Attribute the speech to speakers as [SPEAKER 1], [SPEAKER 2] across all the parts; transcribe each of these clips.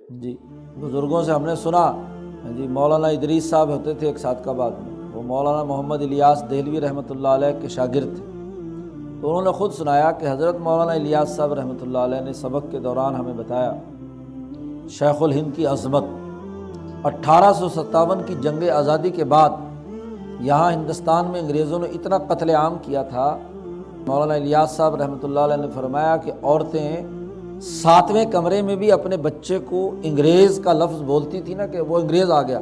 [SPEAKER 1] جی بزرگوں سے ہم نے سنا جی مولانا ادریس صاحب ہوتے تھے ایک صادق آباد میں، وہ مولانا محمد الیاس دہلوی رحمۃ اللہ علیہ کے شاگرد تھے، تو انہوں نے خود سنایا کہ حضرت مولانا الیاس صاحب رحمۃ اللہ علیہ نے سبق کے دوران ہمیں بتایا شیخ الہند کی عظمت۔ 1857 کی جنگ آزادی کے بعد یہاں ہندوستان میں انگریزوں نے اتنا قتل عام کیا تھا، مولانا الیاس صاحب رحمۃ اللہ علیہ نے فرمایا کہ عورتیں 7ویں کمرے میں بھی اپنے بچے کو انگریز کا لفظ بولتی تھی نا کہ وہ انگریز آ گیا،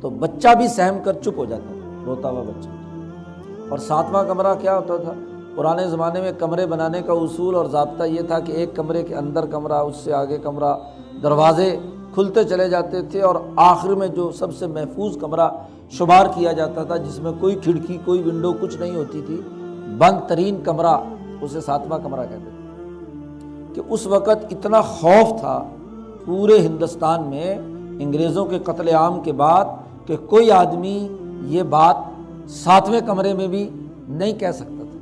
[SPEAKER 1] تو بچہ بھی سہم کر چپ ہو جاتا تھا، روتا ہوا بچہ۔ اور 7واں کمرہ کیا ہوتا تھا؟ پرانے زمانے میں کمرے بنانے کا اصول اور ضابطہ یہ تھا کہ ایک کمرے کے اندر کمرہ، اس سے آگے کمرہ، دروازے کھلتے چلے جاتے تھے، اور آخر میں جو سب سے محفوظ کمرہ شمار کیا جاتا تھا جس میں کوئی کھڑکی کوئی ونڈو کچھ نہیں ہوتی تھی، بند ترین کمرہ، اسے 7واں کمرہ کہتے تھے۔ کہ اس وقت اتنا خوف تھا پورے ہندوستان میں انگریزوں کے قتل عام کے بعد کہ کوئی آدمی یہ بات 7ویں کمرے میں بھی نہیں کہہ سکتا تھا،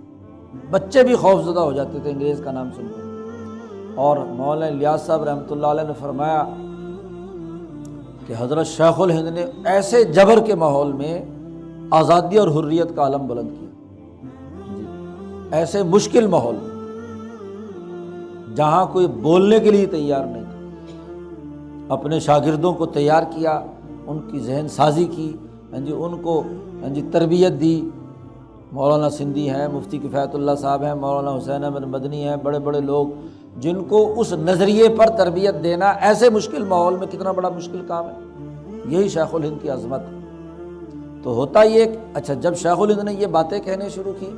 [SPEAKER 1] بچے بھی خوف زدہ ہو جاتے تھے انگریز کا نام سن کر۔ اور مولانا الیاس صاحب رحمۃ اللہ علیہ نے فرمایا کہ حضرت شیخ الہند نے ایسے جبر کے ماحول میں آزادی اور حریت کا علم بلند کیا جی، ایسے مشکل ماحول میں جہاں کوئی بولنے کے لیے تیار نہیں تھا، اپنے شاگردوں کو تیار کیا، ان کی ذہن سازی کی، جی ان کو جی تربیت دی۔ مولانا سندھی ہیں، مفتی کفایت اللہ صاحب ہیں، مولانا حسین احمد مدنی ہیں، بڑے بڑے لوگ جن کو اس نظریے پر تربیت دینا ایسے مشکل ماحول میں کتنا بڑا مشکل کام ہے۔ یہی شیخ الہند کی عظمت ہے۔ تو ہوتا یہ اچھا جب شیخ الہند نے یہ باتیں کہنے شروع کی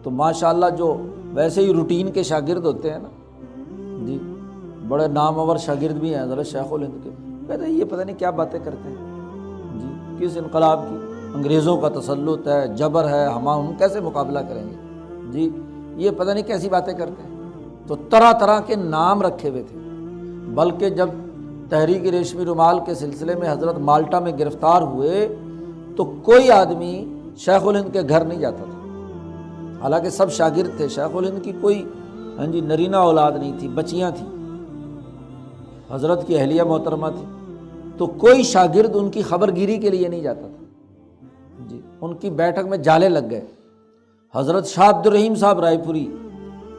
[SPEAKER 1] تو ماشاءاللہ جو ویسے ہی روٹین کے شاگرد ہوتے ہیں نا جی، بڑے نامور شاگرد بھی ہیں حضرت شیخ الہند کے، کہتے ہیں یہ پتہ نہیں کیا باتیں کرتے ہیں جی، کس انقلاب کی، انگریزوں کا تسلط ہے، جبر ہے، ہم کیسے مقابلہ کریں گے جی، یہ پتہ نہیں کیسی باتیں کرتے ہیں۔ تو طرح طرح کے نام رکھے ہوئے تھے، بلکہ جب تحریک ریشمی رومال کے سلسلے میں حضرت مالٹا میں گرفتار ہوئے تو کوئی آدمی شیخ الہند کے گھر نہیں جاتا تھا، حالانکہ سب شاگرد تھے، شیخ الہند کی کوئی جی نرینہ اولاد نہیں تھی، بچیاں تھیں، حضرت کی اہلیہ محترمہ تھی، تو کوئی شاگرد ان کی خبر گیری کے لیے نہیں جاتا تھا جی، ان کی بیٹھک میں جالے لگ گئے۔ حضرت شاہ عبد الرحیم صاحب رائے پوری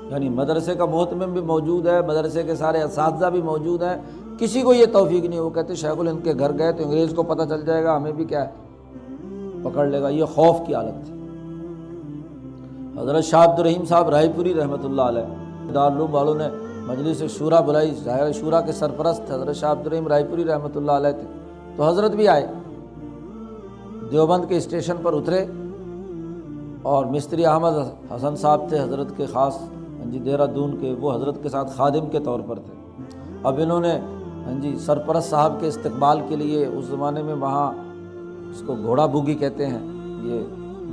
[SPEAKER 1] یعنی مدرسے کا محتمم بھی موجود ہے، مدرسے کے سارے اساتذہ بھی موجود ہیں، کسی کو یہ توفیق نہیں، وہ کہتے شیخ الہند کے گھر گئے تو انگریز کو پتہ چل جائے گا، ہمیں بھی کیا ہے پکڑ لے گا، یہ خوف کی حالت تھی۔ حضرت شاہ عبد الرحیم صاحب رائے پوری رحمۃ اللہ علیہ، دارالعلوم والوں نے مجلس شورا بلائی، ظاہر شورا کے سرپرست حضرت شاہ عبد الرحیم رائے پوری رحمۃ اللہ علیہ تھے، تو حضرت بھی آئے، دیوبند کے اسٹیشن پر اترے، اور مستری احمد حسن صاحب تھے حضرت کے خاص جی دہرادون کے، وہ حضرت کے ساتھ خادم کے طور پر تھے۔ اب انہوں نے جی سرپرست صاحب کے استقبال کے لیے اس زمانے میں وہاں اس کو گھوڑا بوگی کہتے ہیں، یہ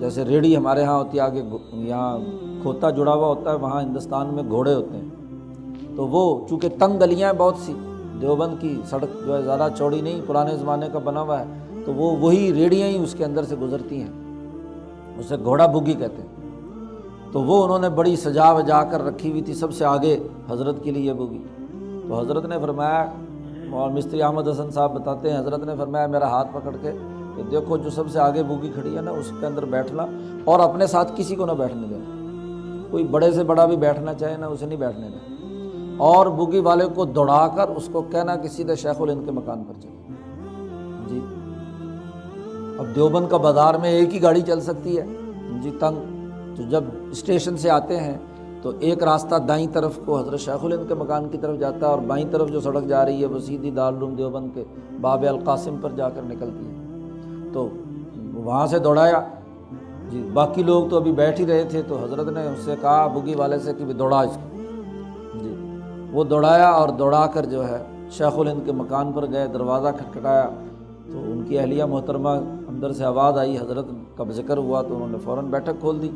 [SPEAKER 1] جیسے ریڑھی ہمارے ہاں ہوتی ہے، آگے یہاں کھوتا جڑا ہوا ہوتا ہے، وہاں ہندوستان میں گھوڑے ہوتے ہیں، تو وہ چونکہ تنگ گلیاں ہیں بہت سی، دیوبند کی سڑک جو ہے زیادہ چوڑی نہیں، پرانے زمانے کا بنا ہوا ہے، تو وہی ریڑیاں ہی اس کے اندر سے گزرتی ہیں، اسے گھوڑا بوگی کہتے ہیں۔ تو وہ انہوں نے بڑی سجا وجا کر رکھی ہوئی تھی، سب سے آگے حضرت کے لیے بوگی۔ تو حضرت نے فرمایا، اور مستری احمد حسن صاحب بتاتے ہیں، حضرت نے فرمایا میرا ہاتھ پکڑ کے کہ دیکھو جو سب سے آگے بوگی کھڑی ہے نا اس کے اندر بیٹھنا، اور اپنے ساتھ کسی کو نہ بیٹھنے دینا، کوئی بڑے سے بڑا بھی بیٹھنا چاہے نا اسے نہیں بیٹھنے دینا، اور بوگی والے کو دوڑا کر اس کو کہنا کہ سیدھے شیخ الہند کے مکان پر چلے جی۔ اب دیوبند کا بازار میں ایک ہی گاڑی چل سکتی ہے جی تنگ، تو جب اسٹیشن سے آتے ہیں تو ایک راستہ دائیں طرف کو حضرت شیخ الہند کے مکان کی طرف جاتا ہے، اور بائیں طرف جو سڑک جا رہی ہے وہ سیدھی دارالعلوم دیوبند کے باب القاسم پر جا کر نکلتی ہے۔ تو وہاں سے دوڑایا جی، باقی لوگ تو ابھی بیٹھ ہی رہے تھے، تو حضرت نے اس سے کہا بوگی والے سے کہ دوڑا اس کو جی، وہ دوڑایا، اور دوڑا کر جو ہے شیخ الہند کے مکان پر گئے، دروازہ کھٹکھٹایا تو ان کی اہلیہ محترمہ اندر سے آواز آئی، حضرت کا ذکر ہوا تو انہوں نے فوراً بیٹھک کھول دی۔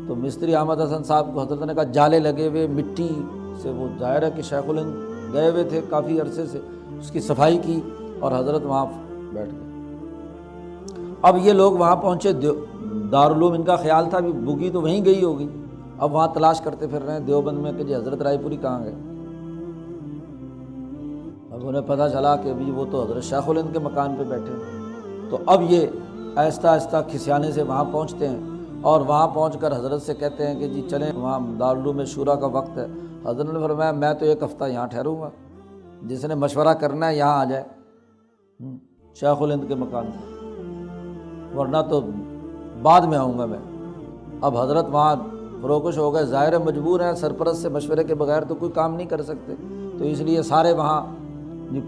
[SPEAKER 1] تو مستری احمد حسن صاحب کو حضرت نے کہا جالے لگے ہوئے مٹی سے، وہ ظاہر ہے کہ شیخ الہند گئے ہوئے تھے کافی عرصے سے، اس کی صفائی کی، اور حضرت وہاں بیٹھ گئے۔ اب یہ لوگ وہاں پہنچے دارالعلوم، ان کا خیال تھا بھی بوگی تو وہیں گئی ہوگی، اب وہاں تلاش کرتے پھر رہے ہیں دیوبند میں کہ جی حضرت رائے پوری کہاں گئے۔ اب اب انہیں پتہ چلا کہ ابھی وہ تو حضرت شیخ الہند کے مکان پہ بیٹھے ہیں، تو اب یہ آہستہ آہستہ کھسیانے سے وہاں پہنچتے ہیں، اور وہاں پہنچ کر حضرت سے کہتے ہیں کہ جی چلیں وہاں دارالعلوم شورا کا وقت ہے۔ حضرت نے فرمایا میں تو ایک ہفتہ یہاں ٹھہروں گا، جس نے مشورہ کرنا ہے یہاں آ جائے شیخ الہند کے مکان پر، ورنہ تو بعد میں آؤں گا میں۔ اب حضرت وہاں فروکش ہو گئے، ظاہر مجبور ہیں، سرپرست سے مشورے کے بغیر تو کوئی کام نہیں کر سکتے، تو اس لیے سارے وہاں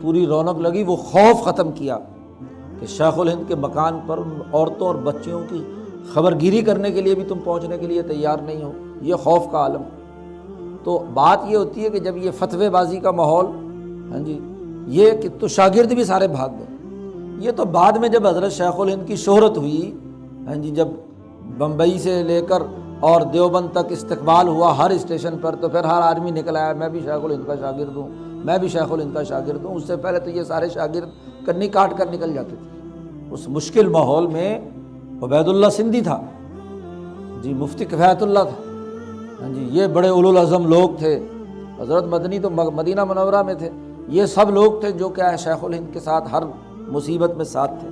[SPEAKER 1] پوری رونق لگی، وہ خوف ختم کیا کہ شیخ الہند کے مکان پر عورتوں اور بچیوں کی خبر گیری کرنے کے لیے بھی تم پہنچنے کے لیے تیار نہیں ہو، یہ خوف کا عالم۔ تو بات یہ ہوتی ہے کہ جب یہ فتوے بازی کا ماحول، ہاں جی، یہ کہ تو شاگرد بھی سارے بھاگ گئے۔ یہ تو بعد میں جب حضرت شیخ الہند کی شہرت ہوئی، ہاں جی، جب بمبئی سے لے کر اور دیوبند تک استقبال ہوا ہر اسٹیشن پر، تو پھر ہر آدمی نکل آیا میں بھی شیخ الہند کا شاگرد ہوں، میں بھی شیخ الہند کا شاگرد ہوں۔ اس سے پہلے تو یہ سارے شاگرد کنی کاٹ کر نکل جاتے تھے۔ اس مشکل ماحول میں عبید اللہ سندھی تھا جی، مفتی کفایت اللہ تھا، ہاں جی، یہ بڑے اولو العزم لوگ تھے، حضرت مدنی تو مدینہ منورہ میں تھے، یہ سب لوگ تھے جو کیا ہے شیخ الہند کے ساتھ ہر مصیبت میں ساتھ تھے،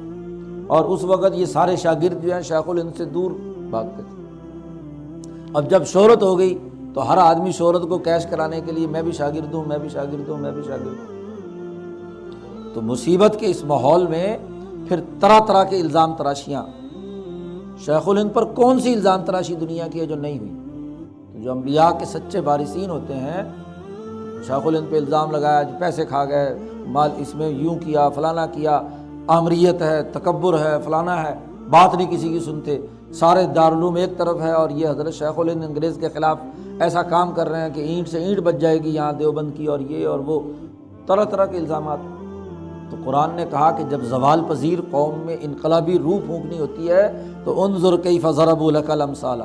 [SPEAKER 1] اور اس وقت یہ سارے شاگرد جو ہیں شیخ الہند سے دور بھاگتے تھے۔ اب جب شہرت ہو گئی تو ہر آدمی شہرت کو کیش کرانے کے لیے میں بھی شاگرد ہوں، میں بھی شاگرد ہوں، میں بھی شاگرد ہوں۔ تو مصیبت کے اس ماحول میں پھر طرح طرح کے الزام تراشیاں، شیخ الہند پر کون سی الزام تراشی دنیا کی ہے جو نہیں ہوئی؟ تو جو انبیاء کے سچے وارثین ہوتے ہیں، شیخ الہند پہ الزام لگایا جو پیسے کھا گئے، مال اس میں یوں کیا، فلانا کیا، آمریت ہے، تکبر ہے، فلانا ہے، بات نہیں کسی کی سنتے، سارے دارالعلوم ایک طرف ہے اور یہ حضرت شیخ الہند انگریز کے خلاف ایسا کام کر رہے ہیں کہ اینٹ سے اینٹ بچ جائے گی یہاں دیوبند کی، اور یہ اور وہ طرح طرح کے الزامات۔ تو قرآن نے کہا کہ جب زوال پذیر قوم میں انقلابی روح پھونکنی ہوتی ہے تو انظر کیف ضربوا لک الامثال،